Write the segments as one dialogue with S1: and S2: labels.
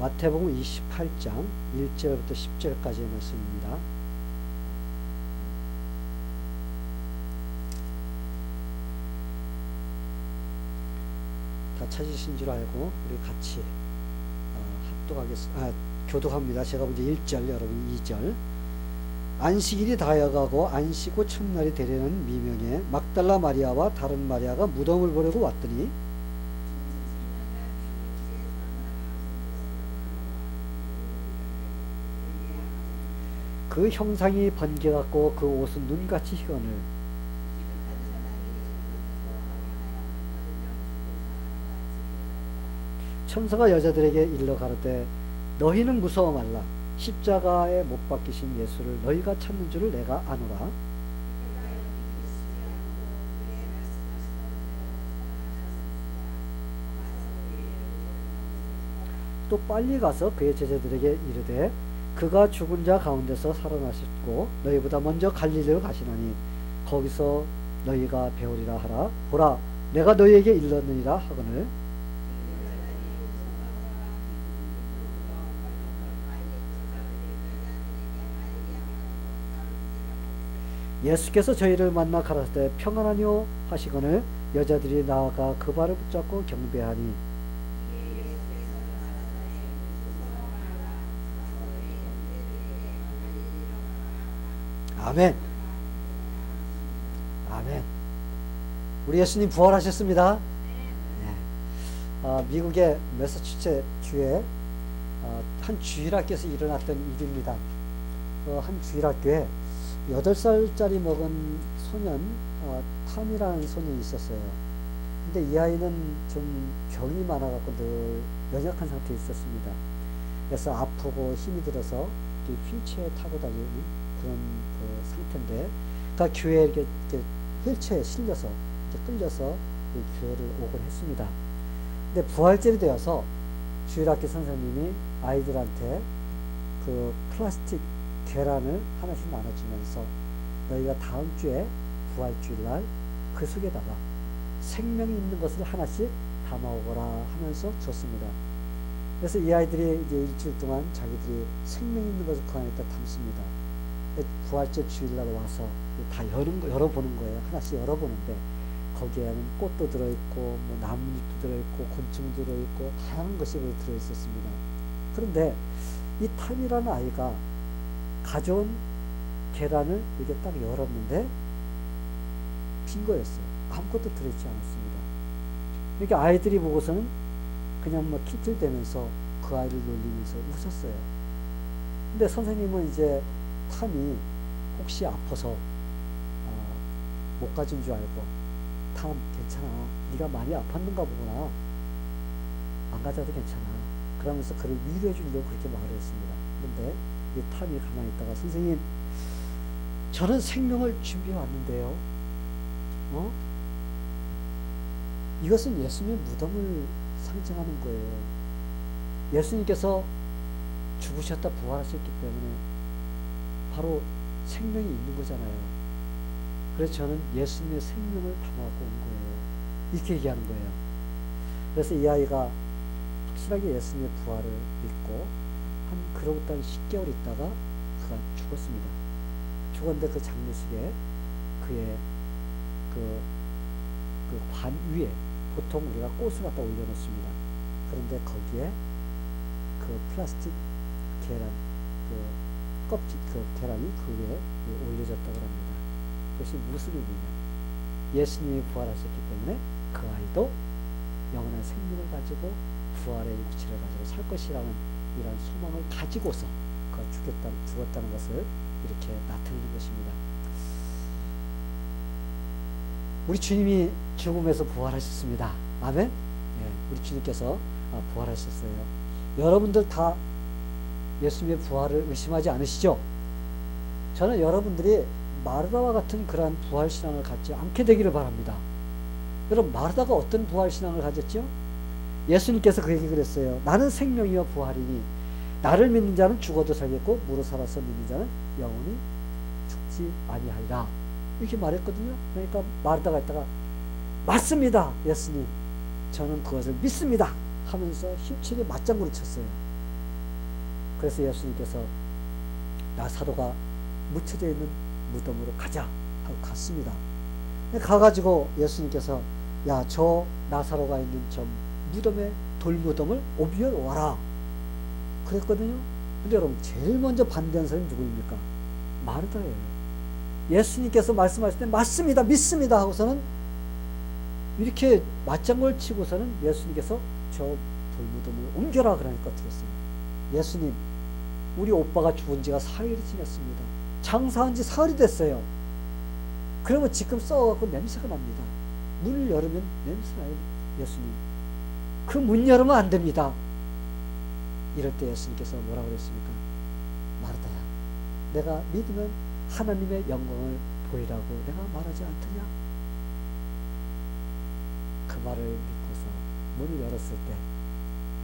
S1: 마태복음 28장 1절부터 10절까지의 말씀입니다. 다 찾으신 줄 알고 우리 같이 교독합니다. 제가 먼저 1절, 여러분 2절. 안식일이 다여가고 안식 후 첫날이 되려는 미명에 막달라 마리아와 다른 마리아가 무덤을 보려고 왔더니 그 형상이 번개같고 그 옷은 눈같이 희건을 천사가 여자들에게 일러 가로되 너희는 무서워 말라. 십자가에 못 박히신 예수를 너희가 찾는 줄을 내가 아노라. 또 빨리 가서 그의 제자들에게 이르되 그가 죽은 자 가운데서 살아나셨고 너희보다 먼저 갈릴리로 가시나니 거기서 너희가 배우리라 하라. 보라 내가 너희에게 일렀느니라 하거늘 예수께서 저희를 만나 가라사대 평안하뇨 하시거늘 여자들이 나아가 그 발을 붙잡고 경배하니 아멘. 아멘. 우리 예수님 부활하셨습니다. 네. 미국의 매사추세츠 주에 한 주일학교에서 일어났던 일입니다. 한 주일학교에 8살짜리 먹은 소년 탐이라는 소년이 있었어요. 근데 이 아이는 좀 병이 많아갖고 늘 연약한 상태에 있었습니다. 그래서 아프고 힘이 들어서 휠체어에 타고 다니는 그런 그 상태인데, 그러니까 교회에 이렇게 휠체어에 실려서 이렇게 끌려서 교회를 오곤 했습니다. 근데 부활절이 되어서 주일학교 선생님이 아이들한테 그 플라스틱 계란을 하나씩 나눠주면서 너희가 다음 주에 부활주일날 그 속에다가 생명이 있는 것을 하나씩 담아오거라 하면서 줬습니다. 그래서 이 아이들이 이제 일주일 동안 자기들이 생명 있는 것을 그 안에다 담습니다. 부활절 주일날 와서 다 열어보는 거예요. 하나씩 열어보는데 거기에는 꽃도 들어있고 뭐 나뭇잎도 들어있고 곤충도 들어있고 다양한 것이 들어있었습니다. 그런데 이 탐이라는 아이가 가져온 계란을 이렇게 딱 열었는데 빈 거였어요. 아무것도 들어있지 않았습니다. 그러니까 아이들이 보고서는 그냥 뭐 킬킬대면서 그 아이를 놀리면서 웃었어요. 근데 선생님은 이제 탐이 혹시 아파서 못 가진 줄 알고 탐 괜찮아. 네가 많이 아팠는가 보구나. 안 가져도 괜찮아. 그러면서 그를 위로해 주려고 그렇게 말을 했습니다. 근데 이 탐이 가만히 있다가 선생님 저는 생명을 준비해 왔는데요. 이것은 예수님의 무덤을 상징하는 거예요. 예수님께서 죽으셨다 부활하셨기 때문에 바로 생명이 있는 거잖아요. 그래서 저는 예수님의 생명을 담아갖고 온 거예요. 이렇게 얘기하는 거예요. 그래서 이 아이가 확실하게 예수님의 부활을 믿고 그로부터 한 10개월 있다가 그가 죽었습니다. 죽었는데 그 장례식에 그의 그 관 위에 보통 우리가 꽃을 갖다 올려놓습니다. 그런데 거기에 그 플라스틱 계란, 그 껍질, 그 계란이 그 위에 올려졌다고 합니다. 그것이 무슨 의미냐? 예수님이 부활하셨기 때문에 그 아이도 영원한 생명을 가지고 부활의 육체를 가지고 살 것이라는 이런 소망을 가지고서 그가 죽었다는 것을 이렇게 나타내는 것입니다. 우리 주님이 죽음에서 부활하셨습니다. 아멘? 네, 우리 주님께서 부활하셨어요. 여러분들 다 예수님의 부활을 의심하지 않으시죠? 저는 여러분들이 마르다와 같은 그러한 부활신앙을 갖지 않게 되기를 바랍니다. 여러분, 마르다가 어떤 부활신앙을 가졌죠? 예수님께서 그 얘기를 했어요. 나는 생명이요 부활이니 나를 믿는 자는 죽어도 살겠고 무릇 살아서 믿는 자는 영원히 죽지 아니하리라. 이렇게 말했거든요. 그러니까 마르다가 있다가 맞습니다 예수님, 저는 그것을 믿습니다 하면서 힘차게 맞장구를 쳤어요. 그래서 예수님께서 나사로가 묻혀져 있는 무덤으로 가자 하고 갔습니다. 가가지고 예수님께서 야, 저 나사로가 있는 저 무덤에 돌무덤을 오비어 와라 그랬거든요. 근데 여러분 제일 먼저 반대한 사람이 누구입니까? 마르다예요. 예수님께서 말씀하실 때 맞습니다, 믿습니다 하고서는 이렇게 맞장구를 치고서는 예수님께서 저 돌무덤을 옮겨라 그러니까 어떻게 했어요? 예수님, 우리 오빠가 죽은 지가 사흘이 지났습니다. 장사한 지 사흘이 됐어요. 그러면 지금 썩어갖고 냄새가 납니다. 문을 열으면 냄새나요. 예수님, 그 문 열으면 안 됩니다. 이럴 때 예수님께서 뭐라고 그랬습니까? 마르다야, 내가 믿으면 하나님의 영광을 보이라고 내가 말하지 않더냐? 그 말을 믿고서 문을 열었을 때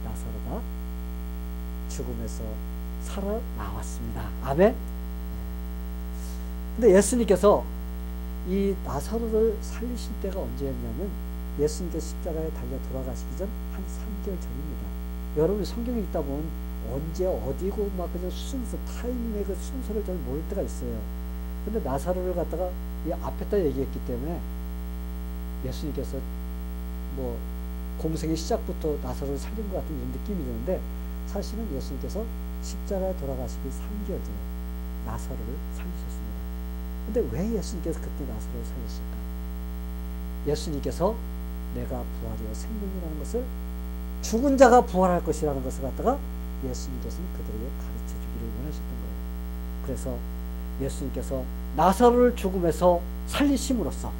S1: 나사로가 죽음에서 살아나왔습니다. 아멘. 근데 예수님께서 이 나사로를 살리실 때가 언제였냐면 예수님께서 십자가에 달려 돌아가시기 전 한 3개월 전입니다. 여러분이 성경에 읽다 보면 언제 어디고 막 그냥 순서 타임의 그 순서를 잘 모를 때가 있어요. 근데 나사로를 갖다가 이 앞에다 얘기했기 때문에 예수님께서 뭐 공생의 시작부터 나사로를 살린 것 같은 이런 느낌이 드는데 사실은 예수님께서 십자가에 돌아가시기 3개월 전에 나사로를 살리셨습니다. 근데 왜 예수님께서 그때 나사로를 살리실까? 예수님께서 내가 부활이요 생명이라는 것을 죽은 자가 부활할 것이라는 것을 갖다가 예수님께서는 그들에게 가르쳐 주기를 원하셨던 거예요. 그래서 예수님께서 나사로를 죽음에서 살리심으로써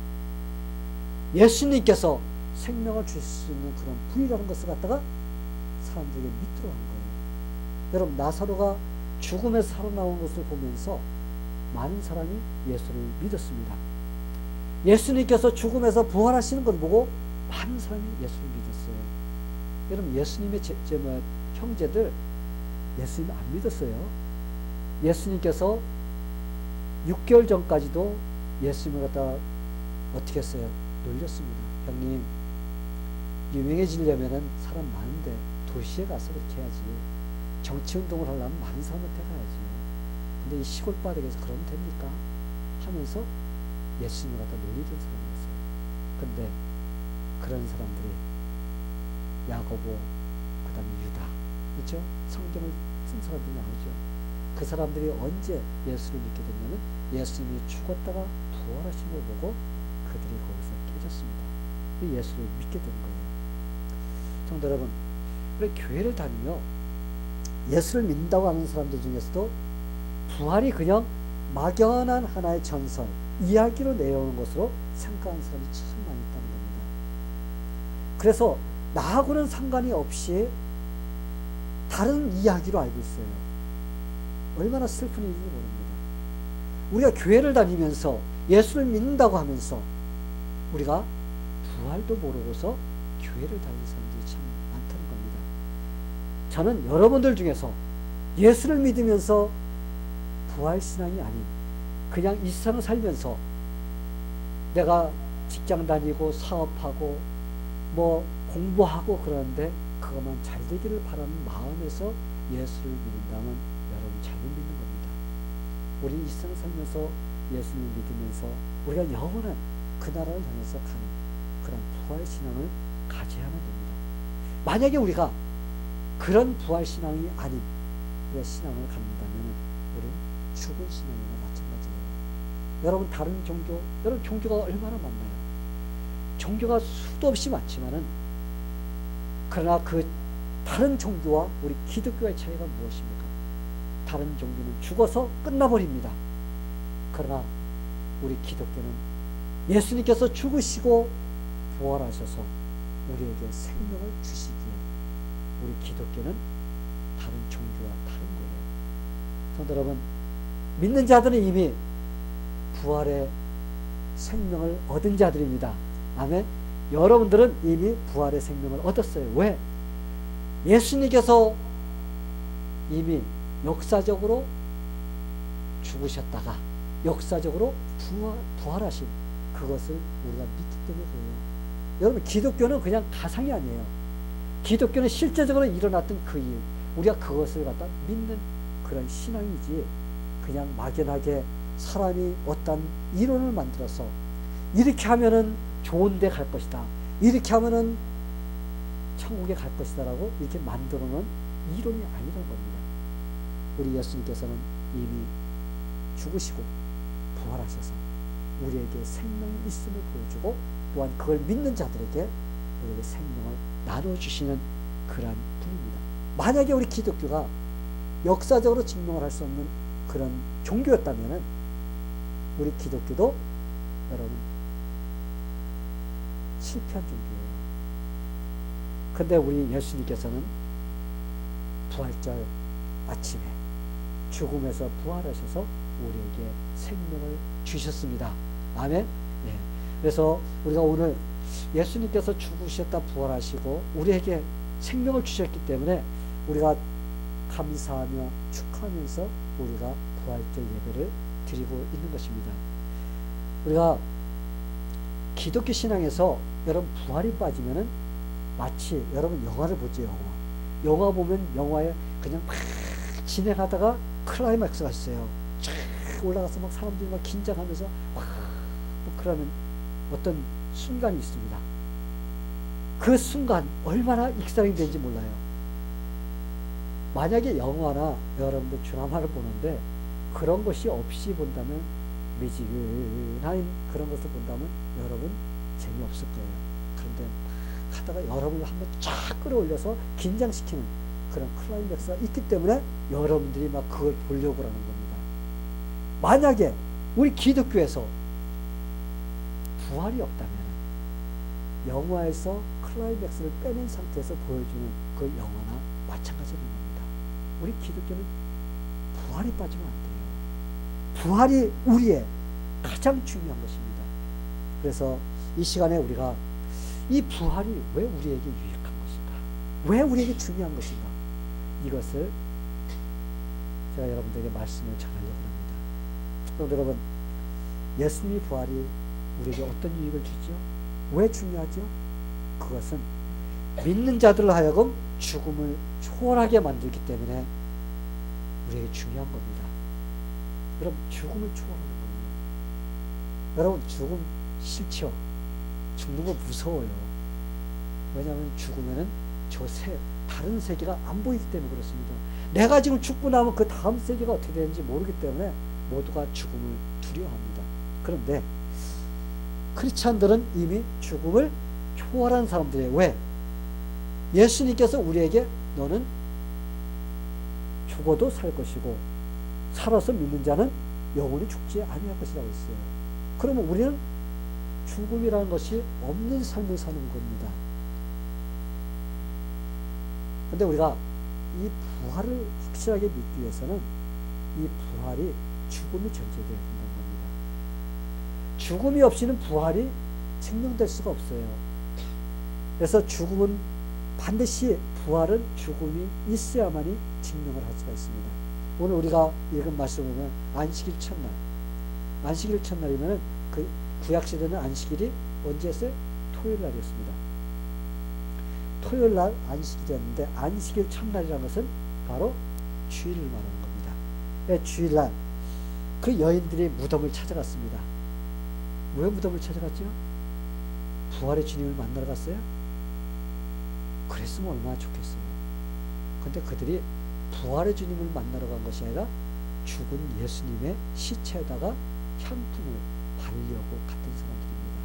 S1: 예수님께서 생명을 주실 수 있는 그런 부위라는 것을 갖다가 사람들에게 믿도록 한 거예요. 여러분, 나사로가 죽음에서 살아나온 것을 보면서 많은 사람이 예수를 믿었습니다. 예수님께서 죽음에서 부활하시는 걸 보고 많은 사람이 예수를 믿었어요. 여러분, 예수님의 형제들 예수님 안 믿었어요. 예수님께서 6개월 전까지도 예수님을 갖다 어떻게 했어요? 놀렸습니다. 형님, 유명해지려면 사람 많은데 도시에 가서 그렇게 해야지. 정치운동을 하려면 많은 사람한테 가야지. 근데 이 시골 바닥에서 그러면 됩니까? 하면서 예수님을 갖다 놀리던 사람이었어요. 근데 그런 사람들이 야고보, 그 다음에 유다, 그렇죠? 성경을 쓴 사람들이 나오죠. 그 사람들이 언제 예수를 믿게 됐냐면 예수님이 죽었다가 부활하신 걸 보고 그들이 거기서 깨졌습니다. 예수를 믿게 된 거예요. 성도 여러분, 우리 교회를 다니며 예수를 믿는다고 하는 사람들 중에서도 부활이 그냥 막연한 하나의 전설, 이야기로 내려오는 것으로 생각하는 사람이 참 많이 있다는 겁니다. 그래서 나하고는 상관이 없이 다른 이야기로 알고 있어요. 얼마나 슬픈 일인지 모릅니다. 우리가 교회를 다니면서 예수를 믿는다고 하면서 우리가 부활도 모르고서 교회를 다니는 사람들이 참 많다는 겁니다. 저는 여러분들 중에서 예수를 믿으면서 부활신앙이 아닌 그냥 이 세상을 살면서 내가 직장 다니고 사업하고 뭐 공부하고 그러는데 그것만 잘 되기를 바라는 마음에서 예수를 믿는다면 여러분 잘못 믿는 겁니다. 우리는 이 세상을 살면서 예수님을 믿으면서 우리가 영원한 그 나라를 향해서 가는 그런 부활신앙을 가져야만 됩니다. 만약에 우리가 그런 부활신앙이 아닌 우리가 신앙을 갖는다면 우리는 죽은 신앙이나 마찬가지예요. 여러분, 다른 종교, 여러분 종교가 얼마나 많나요? 종교가 수도 없이 많지만은 그러나 그 다른 종교와 우리 기독교의 차이가 무엇입니까? 다른 종교는 죽어서 끝나버립니다. 그러나 우리 기독교는 예수님께서 죽으시고 부활하셔서 우리에게 생명을 주시기에 우리 기독교는 다른 종교와 다른 거예요. 성도 여러분, 믿는 자들은 이미 부활의 생명을 얻은 자들입니다. 아멘. 여러분들은 이미 부활의 생명을 얻었어요. 왜? 예수님께서 이미 역사적으로 죽으셨다가 역사적으로 부활하신 그것을 우리가 믿기 때문에 그래요. 여러분, 기독교는 그냥 가상이 아니에요. 기독교는 실제적으로 일어났던 그 일, 우리가 그것을 갖다 믿는 그런 신앙이지, 그냥 막연하게 사람이 어떤 이론을 만들어서 이렇게 하면은 좋은 데 갈 것이다, 이렇게 하면은 천국에 갈 것이다 라고 이렇게 만들어 놓은 이론이 아니라는 겁니다. 우리 예수님께서는 이미 죽으시고 부활하셔서 우리에게 생명이 있음을 보여주고, 또한 그걸 믿는 자들에게 우리에게 생명을 나눠주시는 그러한 분입니다. 만약에 우리 기독교가 역사적으로 증명을 할 수 없는 그런 종교였다면 우리 기독교도 여러분 실패한 종교예요. 근데 우리 예수님께서는 부활절 아침에 죽음에서 부활하셔서 우리에게 생명을 주셨습니다. 아멘. 예. 그래서 우리가 오늘 예수님께서 죽으셨다 부활하시고 우리에게 생명을 주셨기 때문에 우리가 감사하며 축하하면서 우리가 부활절 예배를 드리고 있는 것입니다. 우리가 기독교 신앙에서 여러분 부활이 빠지면은 마치 여러분 영화를 보죠. 영화 보면 영화에 그냥 막 진행하다가 클라이맥스가 있어요. 쫙 올라가서 막 사람들이 막 긴장하면서 막 그러는 어떤 순간이 있습니다. 그 순간 얼마나 익사링 되는지 몰라요. 만약에 영화나 여러분들 드라마를 보는데 그런 것이 없이 본다면, 미지근한 그런 것을 본다면 여러분 재미없을 거예요. 그런데 막 하다가 여러분을 한번 쫙 끌어올려서 긴장시키는 그런 클라이맥스가 있기 때문에 여러분들이 막 그걸 보려고 하는 겁니다. 만약에 우리 기독교에서 부활이 없다면 영화에서 클라이맥스를 빼낸 상태에서 보여주는 그 영화나 마찬가지인 겁니다. 우리 기독교는 부활이 빠지면 안 돼요. 부활이 우리의 가장 중요한 것입니다. 그래서 이 시간에 우리가 이 부활이 왜 우리에게 유익한 것인가, 왜 우리에게 중요한 것인가, 이것을 제가 여러분들에게 말씀을 전하려고 합니다. 그럼 여러분, 예수님의 부활이 우리에게 어떤 유익을 주죠? 왜 중요하죠? 그것은 믿는 자들로 하여금 죽음을 초월하게 만들기 때문에 우리에게 중요한 겁니다. 여러분, 죽음을 초월하는 겁니다. 여러분, 죽음 싫죠? 죽는 거 무서워요. 왜냐하면 죽으면은 다른 세계가 안 보이기 때문에 그렇습니다. 내가 지금 죽고 나면 그 다음 세계가 어떻게 되는지 모르기 때문에 모두가 죽음을 두려워합니다. 그런데 크리스찬들은 이미 죽음을 초월한 사람들이에요. 왜? 예수님께서 우리에게 너는 죽어도 살 것이고 살아서 믿는 자는 영원히 죽지 아니할 것이라고 했어요. 그러면 우리는 죽음이라는 것이 없는 삶을 사는 겁니다. 그런데 우리가 이 부활을 확실하게 믿기 위해서는 이 부활이 죽음이 전제되어야 된다는 겁니다. 죽음이 없이는 부활이 증명될 수가 없어요. 그래서 죽음은 반드시, 부활은 죽음이 있어야만이 증명을 할 수가 있습니다. 오늘 우리가 읽은 말씀을 보면 안식일 첫날, 안식일 첫날이면 그 구약시대는 안식일이 언제였어요? 토요일 날이었습니다. 토요일 날 안식일이었는데 안식일 첫날이라는 것은 바로 주일을 말하는 겁니다. 주일날 그 여인들이 무덤을 찾아갔습니다. 왜 무덤을 찾아갔죠? 부활의 주님을 만나러 갔어요? 그랬으면 얼마나 좋겠어요. 근데 그들이 부활의 주님을 만나러 간 것이 아니라 죽은 예수님의 시체에다가 향품을 바르려고 갔던 사람들입니다.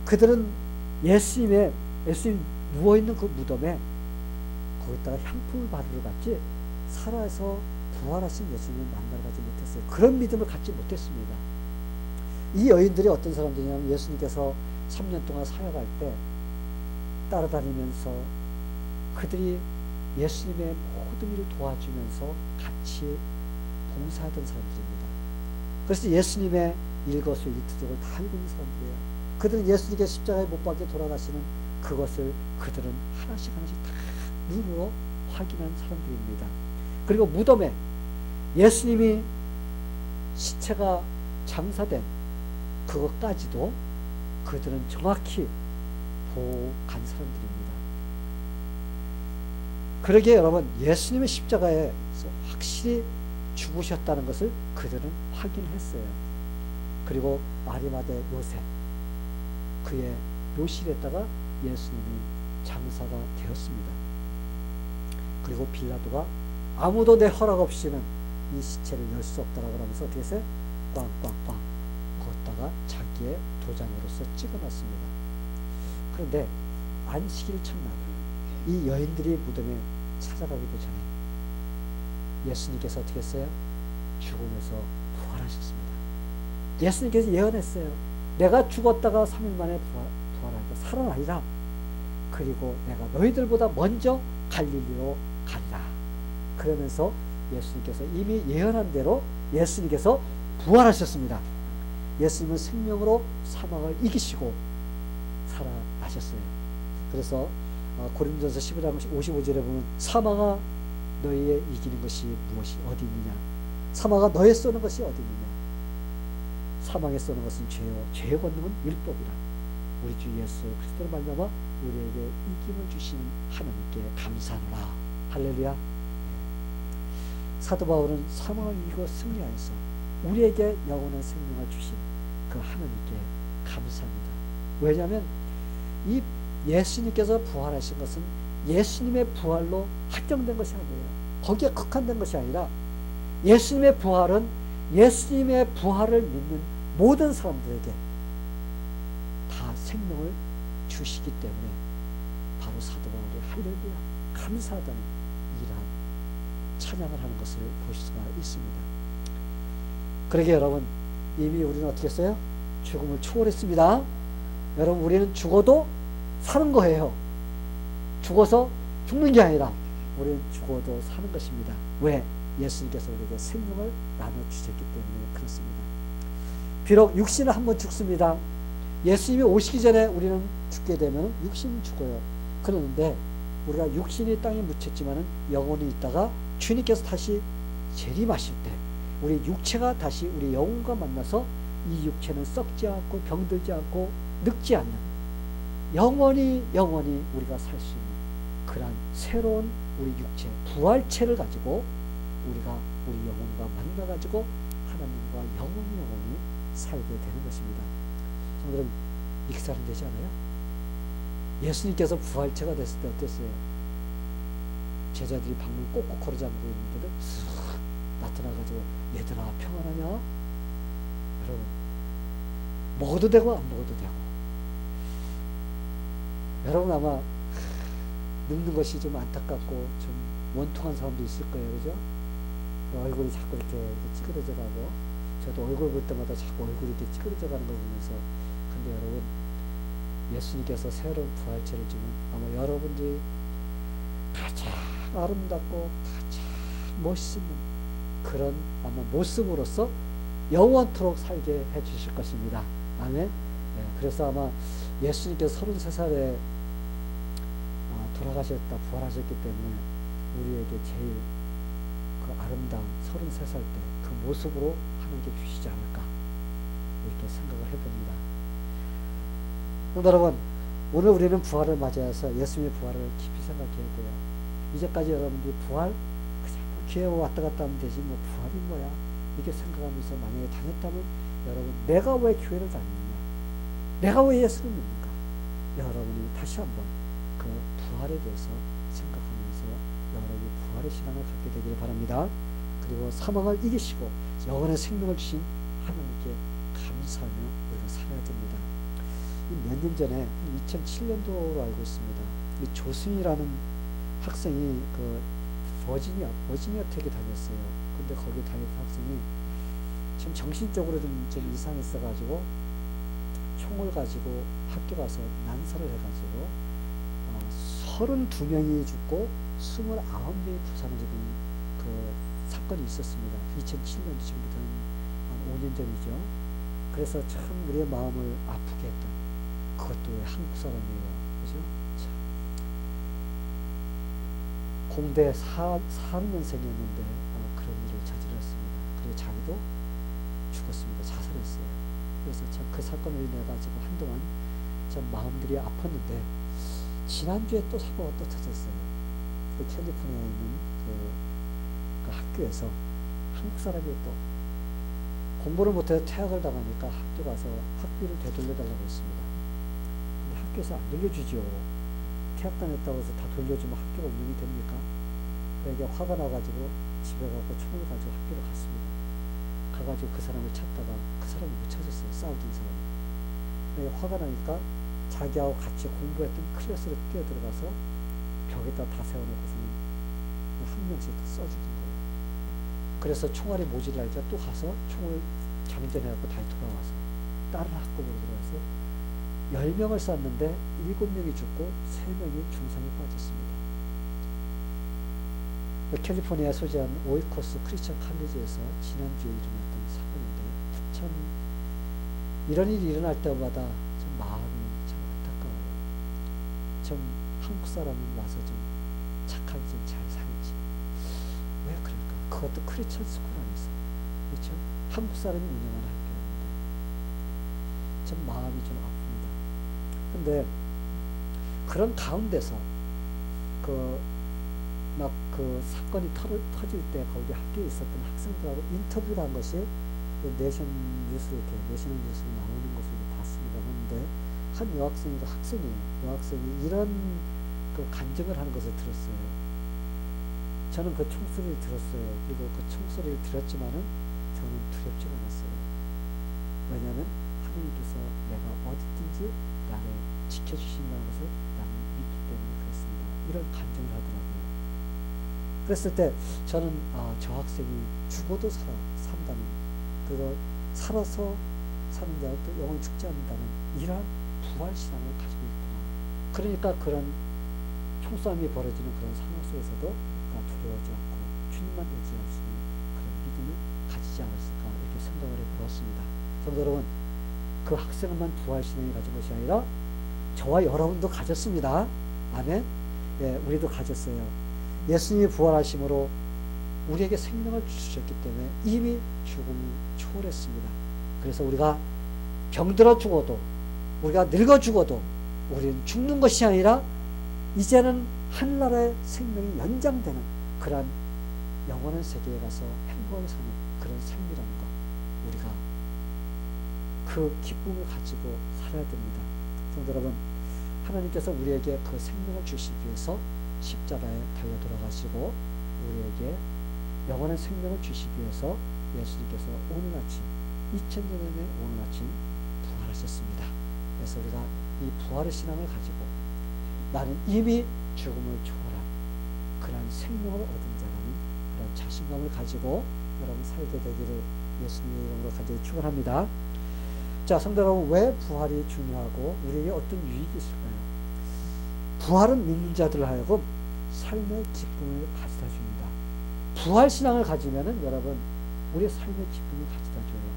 S1: 그들은 예수님 누워있는 그 무덤에 거기다가 향품을 바르러 갔지 살아서 부활하신 예수님을 만나러 가지 못했어요. 그런 믿음을 갖지 못했습니다. 이 여인들이 어떤 사람들이냐면 예수님께서 3년 동안 사역할 때 따라다니면서 그들이 예수님의 모든 일을 도와주면서 같이 봉사하던 사람들입니다. 그래서 예수님의 일거수일투족을 다 알고 있는 사람들이에요. 그들은 예수님께 십자가에 못 박혀 돌아가시는 그것을 그들은 하나씩 다 눈으로 확인한 사람들입니다. 그리고 무덤에 예수님이 시체가 장사된 그것까지도 그들은 정확히 보고 간 사람들입니다. 그러기에 여러분, 예수님의 십자가에서 확실히 죽으셨다는 것을 그들은 확인했어요. 그리고 아리마대 요셉, 그의 묘실에다가 예수님이 장사가 되었습니다. 그리고 빌라도가 아무도 내 허락 없이는 이 시체를 열 수 없다라고 하면서 어떻게 했어요? 꽝꽝꽝 걷다가 자기의 도장으로서 찍어놨습니다. 그런데 안식일 첫날 이 여인들이 무덤에 찾아가기도 전에 예수님께서 어떻게 했어요? 죽음에서 부활하셨습니다. 예수님께서 예언했어요. 내가 죽었다가 3일 만에 부활하리라, 살아나리라. 그리고 내가 너희들보다 먼저 갈릴리로 가리라. 그러면서 예수님께서 이미 예언한 대로 예수님께서 부활하셨습니다. 예수님은 생명으로 사망을 이기시고 살아나셨어요. 그래서 고린도전서 15장 55절에 보면 사망아 너희의 이기는 것이 무엇이 어디 있느냐, 사망아 너의 쏘는 것이 어디 있느냐. 사망에 쏘는 것은 죄요, 죄의 권능은 율법이라. 우리 주 예수 그리스도로 말미암아 우리에게 이김을 주시는 하나님께 감사하노라. 할렐루야. 사도 바울은 사망을 이기고 승리하여서 우리에게 영원한 생명을 주신 그 하나님께 감사합니다. 왜냐하면 이 예수님께서 부활하신 것은 예수님의 부활로 확정된 것이 아니에요. 거기에 국한된 것이 아니라 예수님의 부활은 예수님의 부활을 믿는 모든 사람들에게 다 생명을 주시기 때문에 바로 사도 바울이 할렐루야 감사하다는 이러한 찬양을 하는 것을 볼 수가 있습니다. 그러게 여러분, 이미 우리는 어떻게 했어요? 죽음을 초월했습니다. 여러분, 우리는 죽어도 사는 거예요. 죽어서 죽는 게 아니라 우리는 죽어도 사는 것입니다. 왜? 예수님께서 우리에게 생명을 나눠주셨기 때문에 그렇습니다. 비록 육신은 한번 죽습니다. 예수님이 오시기 전에 우리는 죽게 되면 육신은 죽어요. 그러는데 우리가 육신이 땅에 묻혔지만은 영혼이 있다가 주님께서 다시 재림하실 때 우리 육체가 다시 우리 영혼과 만나서 이 육체는 썩지 않고 병들지 않고 늙지 않는 영원히 우리가 살 수 있는 그러한 새로운 우리 육체 부활체를 가지고 우리가 우리 영혼과 만나가지고 하나님과 영원히 살게 되는 것입니다. 저는 익살은 되지 않아요? 예수님께서 부활체가 됐을 때 어땠어요? 제자들이 방문 꼭꼭 걸어잠그고 있는데도 쓱 나타나가지고 얘들아 평안하냐? 여러분, 먹어도 되고 안 먹어도 되고. 여러분 아마 늙는 것이 좀 안타깝고 좀 원통한 사람도 있을 거예요. 그죠? 얼굴이 자꾸 이렇게 찌그러져 가고, 저도 얼굴 볼 때마다 자꾸 얼굴이 이렇게 찌그러져 가는 걸 보면서, 근데 여러분, 예수님께서 새로운 부활체를 주면 아마 여러분들이 가장 아름답고 가장 멋있는 그런 아마 모습으로서 영원토록 살게 해 주실 것입니다. 아멘. 네, 그래서 아마 예수님께서 33살에 돌아가셨다 부활하셨기 때문에 우리에게 제일 그 아름다운 33살 때 그 모습으로 하나님께 주시지 않을까 이렇게 생각을 해봅니다. 여러분, 오늘 우리는 부활을 맞이해서 예수님의 부활을 깊이 생각해야 돼요. 이제까지 여러분들이 부활 그냥 교회 왔다 갔다 하면 되지 뭐 부활이 뭐야 이렇게 생각하면서 만약에 다녔다면 여러분, 내가 왜 교회를 다니느냐, 내가 왜 예수를 믿는가, 여러분이 다시 한번 그 부활에 대해서 생각하면서 여러분이 부활의 신앙을 갖게 되기를 바랍니다. 그리고 사망을 이기시고 영원의 생명을 주신 하나님께 감사하며 우리가 살아야 됩니다. 몇 년 전에 2007년도로 알고 있습니다. 이 조승이라는 학생이 그 버지니아 텍에 다녔어요. 근데 거기 다니던 학생이 좀 정신적으로 좀 이상했어가지고 총을 가지고 학교 가서 난사를 해가지고 32명이 죽고 29명이 부상을 입은 그 사건이 있었습니다. 2007년 지금부터 한 5년 전이죠. 그래서 참 우리의 마음을 아프게 했던, 그것도 왜 한국 사람이에요. 그죠? 참. 공대 4년생이었는데 그런 일을 저질렀습니다. 그리고 자기도 죽었습니다. 자살했어요. 그래서 참 그 사건을 인해 가지고 한동안 참 마음들이 아팠는데 지난주에 또 사고가 또 터졌어요. 그 캘리포니아에 있는 그 학교에서 한국 사람이 또 공부를 못해서 퇴학을 당하니까 학교 가서 학비를 되돌려달라고 했습니다. 근데 학교에서 안 돌려주지요. 퇴학당했다고 해서 다 돌려주면 학교가 운영이 됩니까? 그러니까 화가 나가지고 집에 가고 총을 가지고 학교를 갔습니다. 가가지고 그 사람을 찾다가 그 사람을 못 찾았어요. 싸우던 사람을. 그러니까 화가 나니까 자기하고 같이 공부했던 클래스로 뛰어들어가서 벽에다 다 세워놓고서는 한 명씩 써 죽인 거예요. 그래서 총알이 모질라니까 또 가서 총을 장전해갖고 다시 돌아와서 다른 학급으로 들어가서 10명을 쐈는데 7명이 죽고 3명이 중상에 빠졌습니다. 캘리포니아에 소재한 오이코스 크리스천 칼리지에서 지난주에 일어났던 사건인데 참 이런 일이 일어날 때마다 참 마음이 참 안타까워요. 좀 한국 사람은 와서 좀 착하게 좀 잘 살지. 왜 그럴까? 그것도 크리스천 스쿨 안에서. 그렇죠? 한국 사람이 운영하는 학교인데 참 마음이 좀 아픕니다. 근데 그런 가운데서 그 사건이 터질 때 거기 학교에 있었던 학생들하고 인터뷰를 한 것이 내셔널 뉴스에 나오는 것을 봤습니다. 그런데 한 여학생이고 학생이에요. 여학생이 이런 그 간증을 하는 것을 들었어요. 저는 그 총소리를 들었어요. 그리고 그 총소리를 들었지만은 저는 두렵지 않았어요. 왜냐하면 하나님께서 내가 어디든지 나를 지켜주신다는 것을 나는 믿기 때문에 그렇습니다. 이런 간증을 하더라고요. 그랬을 때 저는 저 학생이 죽어도 산다는, 그리고 살아서 사는 자는 또 영원히 죽지 않는다는 이러한 부활신앙을 가지고 있구나. 그러니까 그런 총싸움이 벌어지는 그런 상황 속에서도 두려워하지 않고 주님만 의지할 수 있는 그런 믿음을 가지지 않았을까 이렇게 생각을 해보았습니다. 성도 여러분, 그 학생만 부활신앙이 가진 것이 아니라 저와 여러분도 가졌습니다. 아멘. 네, 우리도 가졌어요. 예수님이 부활하심으로 우리에게 생명을 주셨기 때문에 이미 죽음을 초월했습니다. 그래서 우리가 병들어 죽어도, 우리가 늙어 죽어도 우리는 죽는 것이 아니라 이제는 하늘나라의 생명이 연장되는 그러한 영원한 세계에 가서 행복하게 사는 그런 삶이라는 것, 우리가 그 기쁨을 가지고 살아야 됩니다. 성도 여러분, 하나님께서 우리에게 그 생명을 주시기 위해서 십자가에 달려 돌아가시고 우리에게 영원한 생명을 주시기 위해서 예수님께서 오늘 아침 2000년 전에 오늘 아침 부활하셨습니다. 그래서 우리가 이 부활의 신앙을 가지고 나는 이미 죽음을 초월한 그러한 생명을 얻은 자라는 그런 자신감을 가지고 여러분 살게 되기를 예수님의 이름으로 간절히 축원합니다. 자, 성도 여러분, 왜 부활이 중요하고 우리에게 어떤 유익이 있을까요? 부활은 믿는 자들을 하여금 삶의 기쁨을 가져다 줍니다. 부활신앙을 가지면은 여러분 우리의 삶의 기쁨을 가져다 줘요.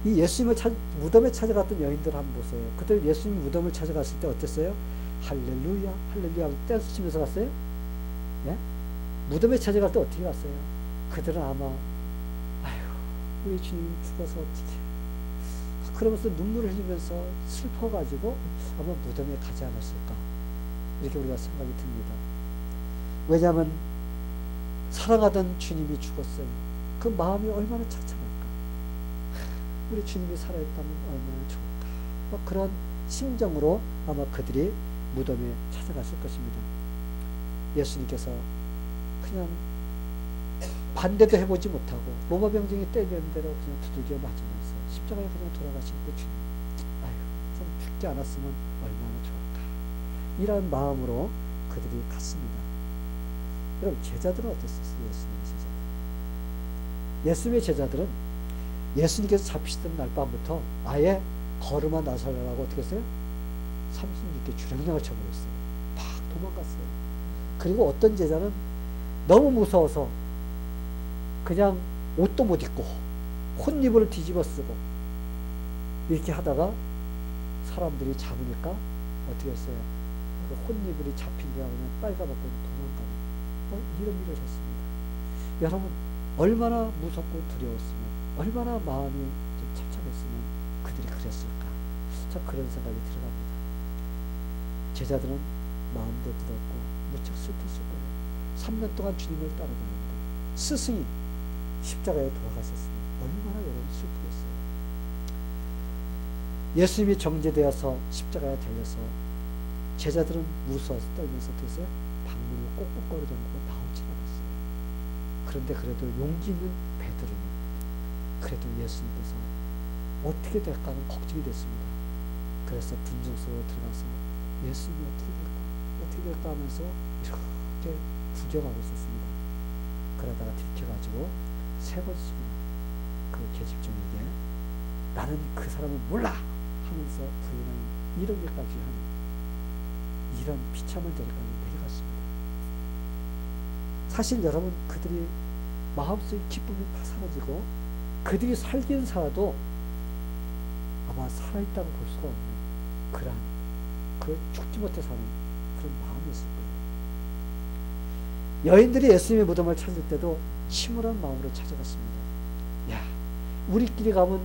S1: 이 예수님을 무덤에 찾아갔던 여인들 한번 보세요. 그때 예수님 무덤을 찾아갔을 때 어땠어요? 할렐루야 할렐루야 댄스 치면서 갔어요? 예? 무덤에 찾아갈 때 어떻게 갔어요? 그들은 아마 아휴 우리 주님 죽어서 어떻게, 그러면서 눈물을 흘리면서 슬퍼가지고 아마 무덤에 가지 않았을까, 이렇게 우리가 생각이 듭니다. 왜냐하면 사랑하던 주님이 죽었어요. 그 마음이 얼마나 착잡할까. 우리 주님이 살아있다면 얼마나 좋을까. 그런 심정으로 아마 그들이 무덤에 찾아갔을 것입니다. 예수님께서 그냥 반대도 해보지 못하고 로마 병정이 때리는 대로 그냥 두들겨 맞으면서 십자가에 그냥 돌아가신 그 주님, 아유 참 죽지 않았으면 얼마나 좋을까, 이런 마음으로 그들이 갔습니다. 여러분, 제자들은 어땠었어요? 예수님의 제자들은 예수님께서 잡히시던 날 밤부터 아예 걸음마 나서려고 어떻게 했어요? 36개 주령량을 쳐버렸어요. 막 도망갔어요. 그리고 어떤 제자는 너무 무서워서 그냥 옷도 못 입고 혼입을 뒤집어 쓰고 이렇게 하다가 사람들이 잡으니까 어떻게 했어요? 그 혼입을 잡힌 게 그냥 빨가벗고 도망가는 이런 일을 했습니다. 여러분, 얼마나 무섭고 두려웠으면, 얼마나 마음이 좀 착잡했으면 그들이 그랬을까. 참 그런 생각이 들어갑니다. 제자들은 마음도 들었고 무척 슬펐을 거예요. 3년 동안 주님을 따라다녔는데 스승이 십자가에 돌아가셨으면 얼마나 여러분 슬프겠어요. 예수님이 정죄되어서 십자가에 달려서 제자들은 무서워서 떨면서 어떻게 방문을 꼭꼭 걸어 잠그고 나오지 않았어요. 그런데 그래도 용기 있는 베드로는 그래도 예수님께서 어떻게 될까 하는 걱정이 됐습니다. 그래서 분중소로 들어가서 예수님이 어떻게 될까 하면서 이렇게 구경하고 있었습니다. 그러다가 들켜가지고 세 번씩이나 그 계집종에게 나는 그 사람을 몰라 하면서 부인하는 이러기까지 하는 이런 비참한 대립감이 내려갔습니다. 사실 여러분 그들이 마음속의 기쁨이 다 사라지고 그들이 살긴 살아도 아마 살아있다고 볼 수가 없는 그러한 그 죽지 못해 사는 그런 마음이었을 거예요. 여인들이 예수님의 무덤을 찾을 때도 침울한 마음으로 찾아갔습니다. 야, 우리끼리 가면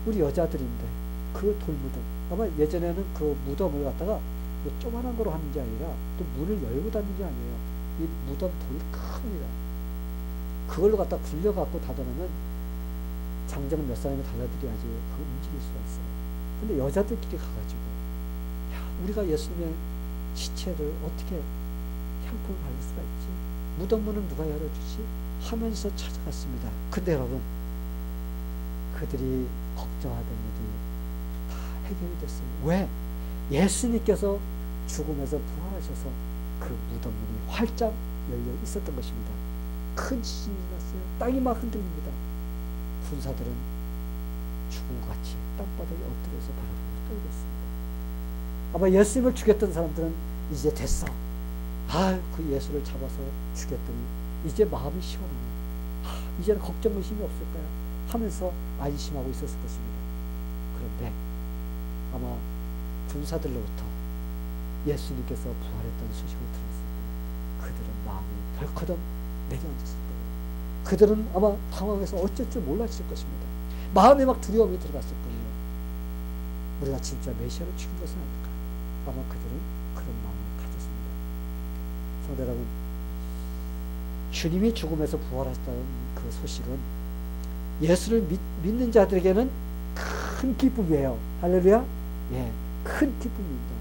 S1: 우리 여자들인데 그 돌무덤, 아마 예전에는 그 무덤을 갖다가 뭐 조그만한 거로 하는 게 아니라 또 문을 열고 닫는 게 아니에요. 이 무덤 돌이 큽니다. 그걸로 갖다 굴려갖고 닫아놓으면 장정은 몇 사람이 달라들여야지 그 움직일 수가 있어요. 근데 여자들끼리 가가지고 야, 우리가 예수님의 시체를 어떻게 향품을 바를 수가 있지? 무덤 문은 누가 열어주지? 하면서 찾아갔습니다. 근데 여러분 그들이 걱정하던 일이 다 해결이 됐어요. 왜? 예수님께서 죽음에서 부활하셔서 그 무덤 문이 활짝 열려 있었던 것입니다. 큰 지진이 났어요. 땅이 막 흔들립니다. 군사들은 죽은 것 같이 땅바닥에 엎드려서 바라보고 떨렸습니다. 아마 예수님을 죽였던 사람들은 이제 됐어. 그 예수를 잡아서 죽였더니 이제 마음이 시원하네. 이제는 걱정 의심이 없을 거야 하면서 안심하고 있었을 것입니다. 그런데 아마 군사들로부터 예수님께서 부활했다는 소식을 들었을 때 그들은 마음이 덜커덩 내려앉았을 거예요. 그들은 아마 당황해서 어쩔 줄 몰랐을 것입니다. 마음에 막 두려움이 들어갔을 거예요. 우리가 진짜 메시아를 죽인 것은 아닐까? 아마 그들은 그런 마음을 가졌습니다. 성도 여러분, 주님이 죽음에서 부활하셨다는 그 소식은 예수를 믿는 자들에게는 큰 기쁨이에요. 할렐루야? 예, 큰 기쁨입니다.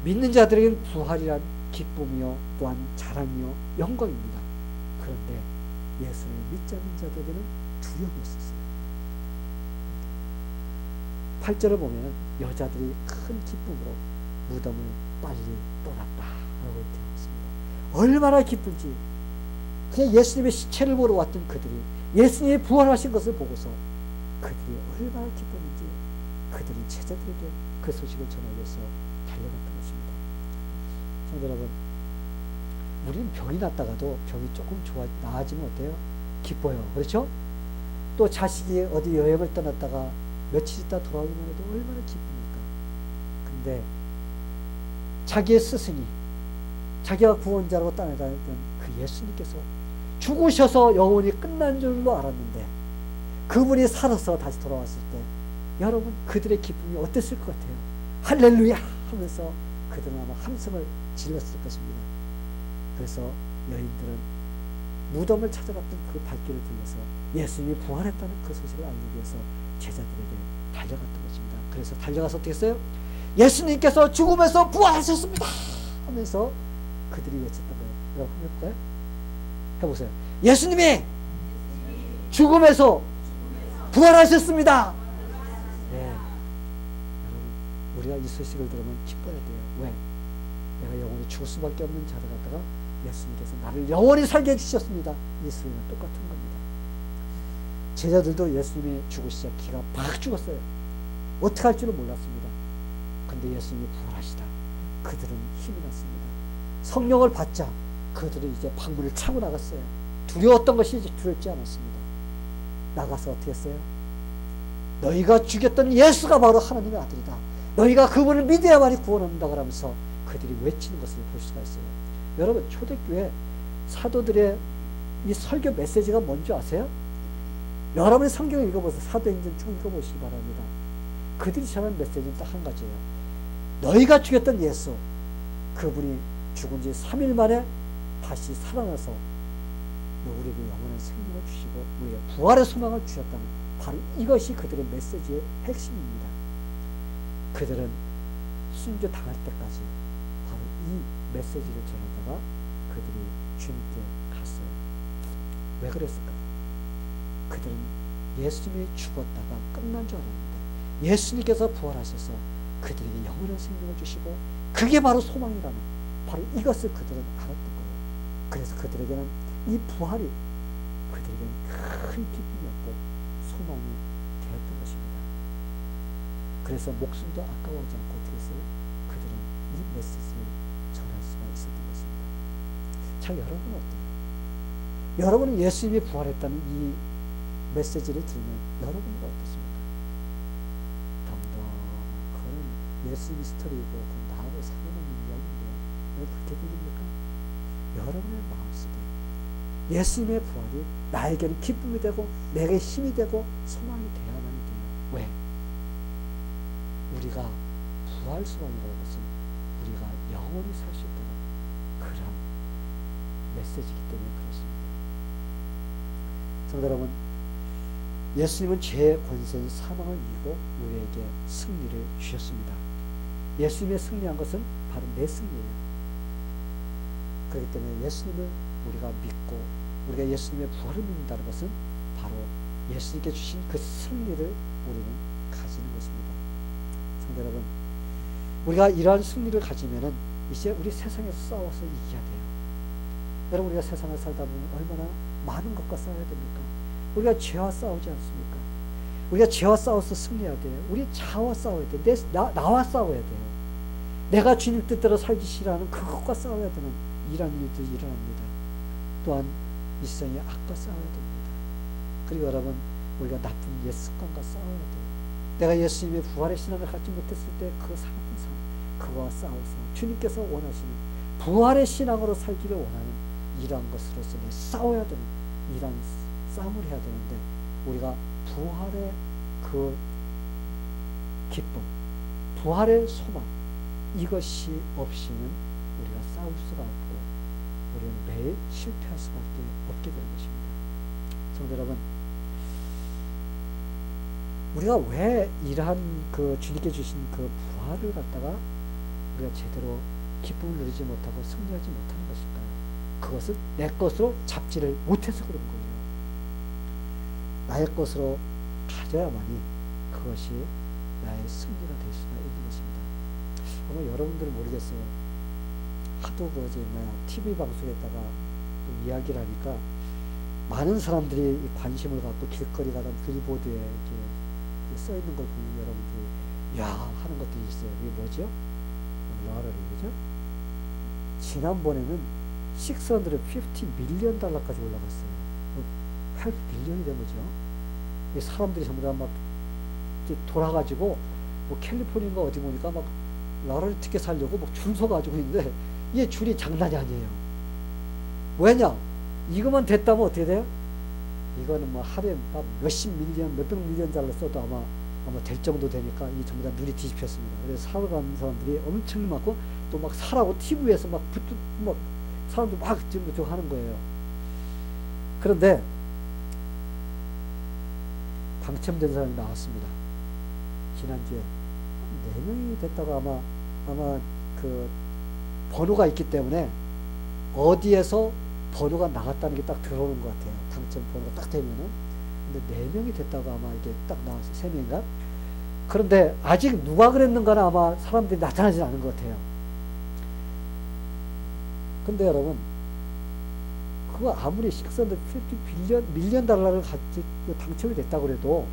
S1: 믿는 자들에게는 부활이란 기쁨이요 또한 자랑이요 영광입니다. 그런데 예수를 믿지 않는 자들에게는 두려움이 있었어요. 8절을 보면 여자들이 큰 기쁨으로 무덤을 빨리 떠났다라고 되어 있습니다. 얼마나 기쁜지 그냥 예수님의 시체를 보러 왔던 그들이 예수님이 부활하신 것을 보고서 그들이 얼마나 기뻤는지 그들이 제자들에게 그 소식을 전하기 위해서 달려갔던 것입니다. 성도 여러분, 우리는 병이 났다가도 병이 조금 나아지면 어때요? 기뻐요. 그렇죠? 또 자식이 어디 여행을 떠났다가 며칠 있다 돌아오기만 해도 얼마나 기쁩니까? 근데 자기의 스승이 자기가 구원자라고 따라다녔던 그 예수님께서 죽으셔서 영원히 끝난 줄로 알았는데 그분이 살아서 다시 돌아왔을 때 여러분 그들의 기쁨이 어땠을 것 같아요? 할렐루야 하면서 그들은 아마 함성을 질렀을 것입니다. 그래서 여인들은 무덤을 찾아갔던 그 발길을 들려서 예수님이 부활했다는 그 소식을 알리기 위해서 제자들에게 달려갔던 것입니다. 그래서 달려가서 어떻게 했어요? 예수님께서 죽음에서 부활하셨습니다 하면서 그들이 외쳤던 거예요. 여러분 한번 해볼까요? 해보세요. 예수님이 죽음에서 부활하셨습니다. 네. 여러분 우리가 이 소식을 들으면 기뻐야 돼요. 왜? 내가 영원히 죽을 수밖에 없는 자를 갖다가 예수님께서 나를 영원히 살게 해주셨습니다. 이 소리는 똑같은 겁니다. 제자들도 예수님이 죽으시자 기가 팍 죽었어요. 어떻게 할 줄은 몰랐습니다. 근데 예수님이 부활하시다 그들은 힘이 났습니다. 성령을 받자 그들은 이제 방문을 차고 나갔어요. 두려웠던 것이 이제 두렵지 않았습니다. 나가서 어떻게 했어요? 너희가 죽였던 예수가 바로 하나님의 아들이다. 너희가 그분을 믿어야만이 구원한다 그러면서 그들이 외치는 것을 볼 수가 있어요. 여러분 초대교회 사도들의 이 설교 메시지가 뭔지 아세요? 여러분이 성경을 읽어보세요. 사도행전 쭉 읽어보시기 바랍니다. 그들이 전하는 메시지는 딱 한 가지예요. 너희가 죽였던 예수 그분이 죽은 지 3일 만에 다시 살아나서 우리에게 영원한 생명을 주시고 우리에게 부활의 소망을 주셨다는 바로 이것이 그들의 메시지의 핵심입니다. 그들은 순교 당할 때까지 바로 이 메시지를 전하다가 그들이 주님께 갔어요. 왜 그랬을까요? 그들은 예수님이 죽었다가 끝난 줄 알았는데 예수님께서 부활하셔서 그들에게 영원한 생명을 주시고 그게 바로 소망이라는 바로 이것을 그들은 알았던 거예요. 그래서 그들에게는 이 부활이 그들에게는 큰 기쁨이었고 소망이 되었던 것입니다. 그래서 목숨도 아까워하지 않고 어떻게 했어요? 그들은 이 메시지를 전할 수가 있었던 것입니다. 자, 여러분은 어때요? 여러분은 예수님이 부활했다는 이 메시지를 들으면 여러분은 어떻습니까? 그건 예수님이 스토리이고 그건 나하고 상관없는 이야기인데 왜 그렇게 들립니까? 여러분의 마음속에 예수님의 부활이 나에게는 기쁨이 되고 내게 힘이 되고 소망이 되어야만이 돼요. 왜? 우리가 부활 소망이라는 것은 우리가 영원히 살 수 있다는 그런 메시지이기 때문에 그렇습니다. 성도 여러분, 예수님은 죄의 권세인 사망을 이기고 우리에게 승리를 주셨습니다. 예수님의 승리한 것은 바로 내 승리예요. 그렇기 때문에 예수님을 우리가 믿고 우리가 예수님의 부활을 믿는다는 것은 바로 예수님께 주신 그 승리를 우리는 가지는 것입니다. 성도 여러분, 우리가 이러한 승리를 가지면은 이제 우리 세상에서 싸워서 이겨야 돼요. 여러분, 우리가 세상을 살다 보면 얼마나 많은 것과 싸워야 됩니까? 우리가 죄와 싸우지 않습니까? 우리가 죄와 싸워서 승리해야 돼요. 우리 자아와 싸워야 돼요. 나와 싸워야 돼요. 내가 주님 뜻대로 살기 싫어하는 그것과 싸워야 되는 이런 일들이 일어납니다. 또한 이 세상의 악과 싸워야 됩니다. 그리고 여러분, 우리가 나쁜 옛 습관과 싸워야 돼요. 내가 예수님의 부활의 신앙을 갖지 못했을 때 그 살았던 삶, 그거와 싸워서 주님께서 원하시는 부활의 신앙으로 살기를 원하는 이러한 것으로서 싸워야 되는 이러한 싸움을 해야 되는데 우리가 부활의 그 기쁨, 부활의 소망 이것이 없이는 우리가 싸울 수가 없고 우리는 매일 실패할 수밖에 없게 되는 것입니다. 성도 여러분, 우리가 왜 이러한 그 주님께 주신 그 부활을 갖다가 우리가 제대로 기쁨을 누리지 못하고 승리하지 못하는 것일까요? 그것은 내 것으로 잡지를 못해서 그런 거예요. 나의 것으로 가져야만이 그것이 나의 승리가 될 수가 있는 것입니다. 아마 여러분들은 모르겠어요. 하도 그러지 TV 방송에다가 또 이야기를 하니까 많은 사람들이 관심을 갖고 길거리 가다 빌보드에 이렇게 써 있는 걸 보면 여러분들이 야 하는 것들이 있어요. 이게 뭐죠? 러러리죠? 지난번에는 650 밀리언 달러까지 올라갔어요. 8 빌리언이 된 거죠. 사람들이 전부 다 막 돌아가지고 뭐 캘리포니아인가 어디 보니까 막 러러리 티켓 사려고 막 줄 서가지고 있는데 이게 줄이 장난이 아니에요. 왜냐? 이거만 됐다면 어떻게 돼요? 이거는 뭐 하루에 막 몇십 밀리언, 몇백 밀리언 달러 써도 아마 될 정도 되니까 이 전부 다 눈이 뒤집혔습니다. 그래서 사러 가는 사람들이 엄청 많고 또 막 사라고 TV에서 막 사람들 막 지금 저거 하는 거예요. 그런데 당첨된 사람이 나왔습니다. 지난주에 4명이 됐다가 아마 그 번호가 있기 때문에 어디에서 번호가 나갔다는 게 딱 들어오는 것 같아요. 당첨 번호가 딱 되면은. 근데 4명이 됐다가 아마 이게 딱 나왔어요. 3명인가? 그런데 아직 누가 그랬는가는 아마 사람들이 나타나지 않은 것 같아요. 근데 여러분, 그거 아무리 650 밀리언 달러를 같이 당첨이 됐다고 그래도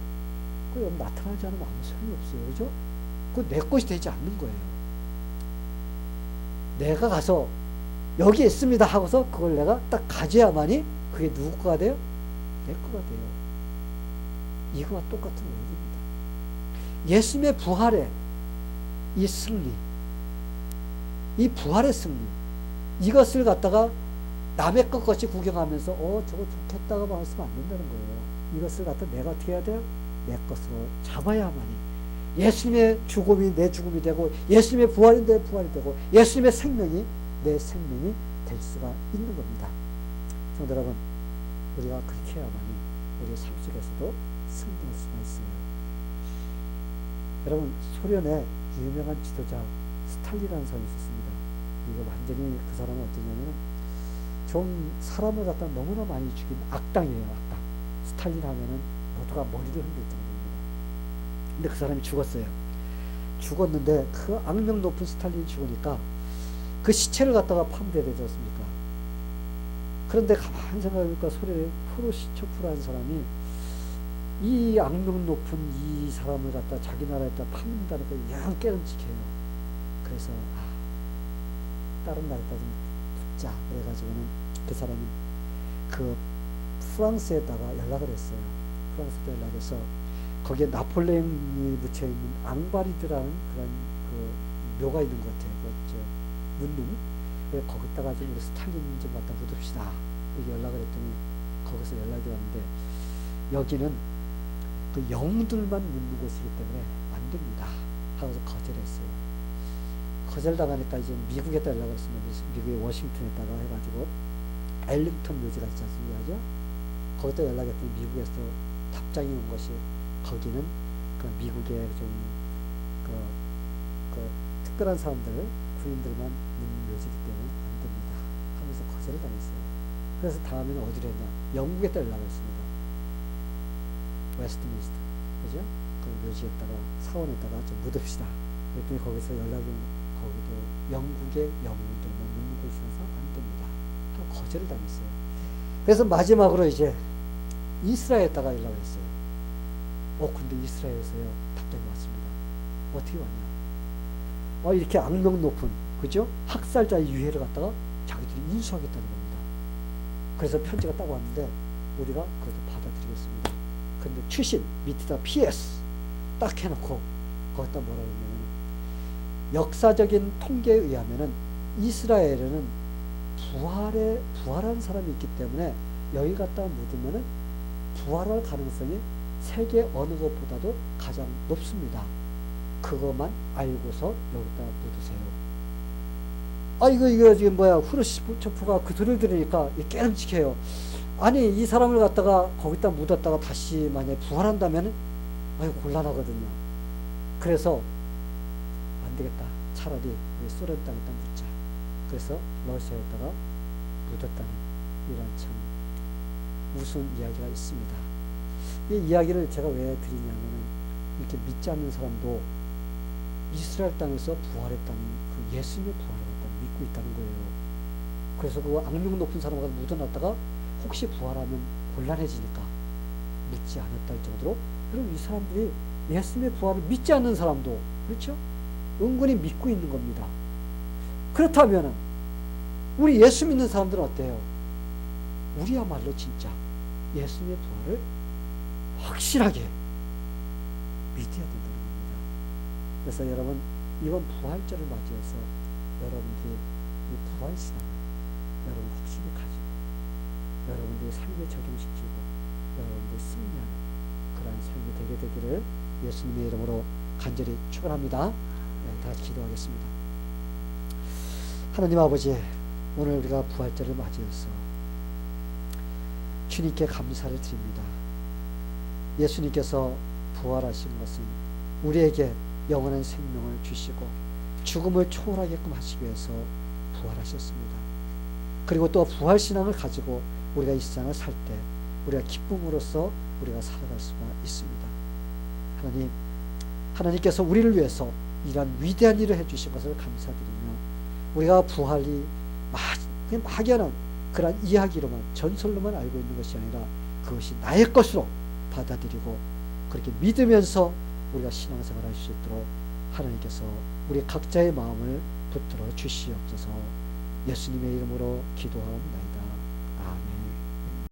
S1: 그거 나타나지 않으면 아무 소용이 없어요. 그죠? 그거 내 것이 되지 않는 거예요. 내가 가서 여기 있습니다 하고서 그걸 내가 딱 가져야만이 그게 누구 거가 돼요? 내 거가 돼요. 이거와 똑같은 원리입니다. 예수님의 부활의 이 승리, 이 부활의 승리, 이것을 갖다가 남의 것 같이 구경하면서 저거 좋겠다고 말씀은 안 된다는 거예요. 이것을 갖다 내가 어떻게 해야 돼요? 내 것으로 잡아야만이 예수님의 죽음이 내 죽음이 되고 예수님의 부활이 내 부활이 되고 예수님의 생명이 내 생명이 될 수가 있는 겁니다. 성도 여러분, 우리가 그렇게 해야만이 우리의 삶 속에서도 승리할 수가 있어요. 여러분, 소련의 유명한 지도자 스탈린이라는 사람이 있었습니다. 이거 완전히 그 사람은 어떠냐면 좀 사람을 갖다 너무나 많이 죽인 악당이에요. 악당. 스탈린 하면은 모두가 머리를 흔들 정도입니다. 근데 그 사람이 죽었어요. 죽었는데 그 악명 높은 스탈린이 죽으니까 그 시체를 갖다가 파묻어야 되지 않습니까? 그런데 가만히 생각해보니까 소련의 프로시초프라는 사람이 이 악명 높은 이 사람을 갖다 자기 나라에다 파묻는다는 걸 영 깨름직해요. 그래서 다른 나라에다 좀 붙자 그래가지고는 그 사람이 그 프랑스에다가 연락을 했어요. 프랑스에다 연락해서 거기에 나폴레옹이 묻혀있는 앙바리드라는 그런 그 묘가 있는 것 같아요. 문룸. 거기다가 좀 우리 스탈린 좀 갖다 묻읍시다. 이렇게 연락을 했더니 거기서 연락이 왔는데 여기는 그 영웅들만 묻는 곳이기 때문에 안 됩니다. 하고서 거절했어요. 거절당하니까 이제 미국에다 연락을 했습니다. 미국의 워싱턴에다가 해가지고 엘링턴 묘지가 있지 않습니까? 거기다 연락했더니 미국에서 답장이 온 것이 거기는 그 미국의 좀 그 특별한 사람들 군인들만 묻는 묘지이기 때문에 안 됩니다. 하면서 거절을 당했어요. 그래서 다음에는 어디로 했냐? 영국에다 연락을 했습니다. 웨스트민스터, 그죠? 그 묘지에다가 사원에다가 좀 묻읍시다. 그랬더니 거기서 연락이 온 거기도 영국의 영웅들만 묻는 곳이라서 안 됩니다. 하고 거절을 당했어요. 그래서 마지막으로 이제 이스라엘에다가 연락을 했어요. 근데 이스라엘에서요 답장이 왔습니다. 어떻게 왔냐? 이렇게 악명 높은, 그죠? 학살자의 유해를 갖다가 자기들이 인수하겠다는 겁니다. 그래서 편지가 딱 왔는데 우리가 그것을 받아들이겠습니다. 근데 출신 밑에다 PS 딱 해놓고 거기다 뭐라 그러냐면 역사적인 통계에 의하면은 이스라엘에는 부활한 사람이 있기 때문에 여기 갖다 묻으면은 부활할 가능성이 세계 어느 것보다도 가장 높습니다. 그것만 알고서 여기다 묻으세요. 이거 지금 뭐야, 후르시초프가 그 소리를 들으니까 깨름직해요. 아니, 이 사람을 갖다가 거기다 묻었다가 다시 만약에 부활한다면 곤란하거든요. 그래서 안 되겠다. 차라리 우리 소련 땅에다 묻자. 그래서 러시아에다가 묻었다는 이런 참 우스운 이야기가 있습니다. 이 이야기를 제가 왜 드리냐면은 이렇게 믿지 않는 사람도 이스라엘 땅에서 부활했다는 그 예수님의 부활을 갖다 믿고 있다는 거예요. 그래서 그 악명 높은 사람을 묻어놨다가 혹시 부활하면 곤란해지니까 묻지 않았다 할 정도로, 여러분 이 사람들이 예수님의 부활을 믿지 않는 사람도 그렇죠? 은근히 믿고 있는 겁니다. 그렇다면 우리 예수 믿는 사람들은 어때요? 우리야말로 진짜 예수님의 부활을 확실하게 믿어야 된다는 겁니다. 그래서 여러분, 이번 부활절을 맞이해서 여러분들이 이 부활신앙을 여러분 확실히 가지고 여러분들의 삶에 적용시키고 여러분들이 승리하는 그러한 삶이 되게 되기를 예수님의 이름으로 간절히 축원합니다. 다 기도하겠습니다. 하나님 아버지, 오늘 우리가 부활절을 맞이해서 주님께 감사를 드립니다. 예수님께서 부활하신 것은 우리에게 영원한 생명을 주시고 죽음을 초월하게끔 하시기 위해서 부활하셨습니다. 그리고 또 부활신앙을 가지고 우리가 이 세상을 살 때 우리가 기쁨으로써 우리가 살아갈 수가 있습니다. 하나님께서 우리를 위해서 이러한 위대한 일을 해주신 것을 감사드리며, 우리가 부활이 그냥 막연한 그런 이야기로만, 전설로만 알고 있는 것이 아니라 그것이 나의 것으로 받아들이고 그렇게 믿으면서 우리가 신앙생활을 할 수 있도록 하나님께서 우리 각자의 마음을 붙들어 주시옵소서. 예수님의 이름으로 기도하옵나이다. 아멘.